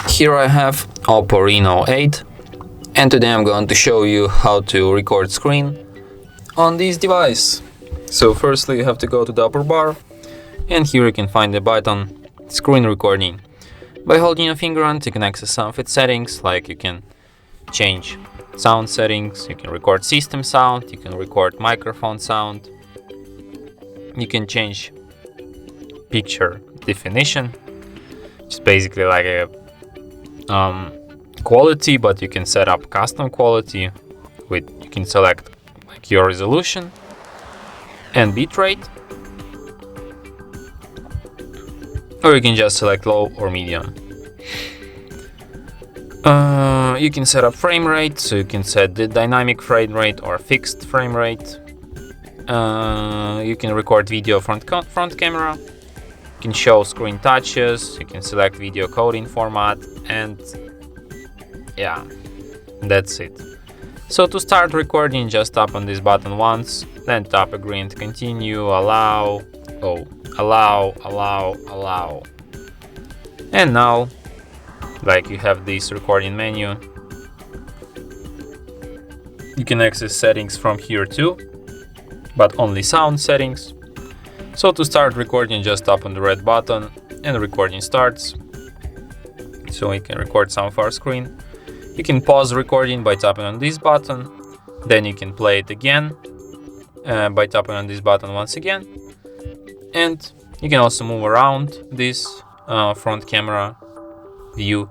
Here I have OPPO Reno8, and today I'm going to show you how to record screen on this device. So firstly you have to go to the upper bar, and here you can find the button Screen Recording. By holding your finger on it, you can access some of its settings, like you can change sound settings, you can record system sound, you can record microphone sound, you can change picture definition, which is basically like a quality, but you can set up custom quality with, you can select like your resolution and bitrate, or you can just select low or medium. You can set up frame rate, so you can set the dynamic frame rate or fixed frame rate. You can record video front camera. You can show screen touches, you can select video coding format, and yeah, that's it. So to start recording, just tap on this button once, then tap agree and continue, allow, allow. And now, like, you have this recording menu. You can access settings from here too, but only sound settings. So to start recording, just tap on the red button and recording starts. So we can record some of our screen. You can pause recording by tapping on this button. Then you can play it again by tapping on this button once again. And you can also move around this front camera view.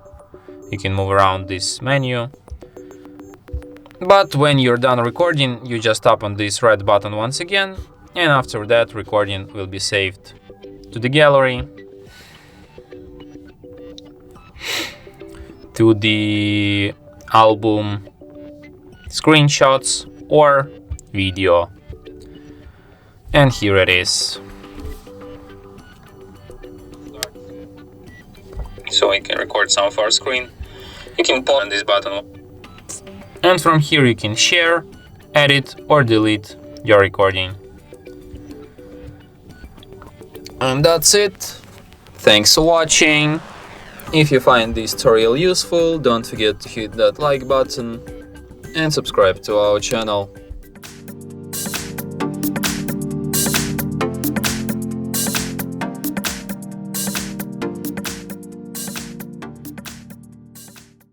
You can move around this menu. But when you're done recording, you just tap on this red button once again. And after that, recording will be saved to the gallery, to the album, screenshots, or video. And here it is. So we can record some of our screen. You can pause on this button. And from here you can share, edit, or delete your recording. And that's it. Thanks for watching. If you find this tutorial useful, don't forget to hit that like button and subscribe to our channel.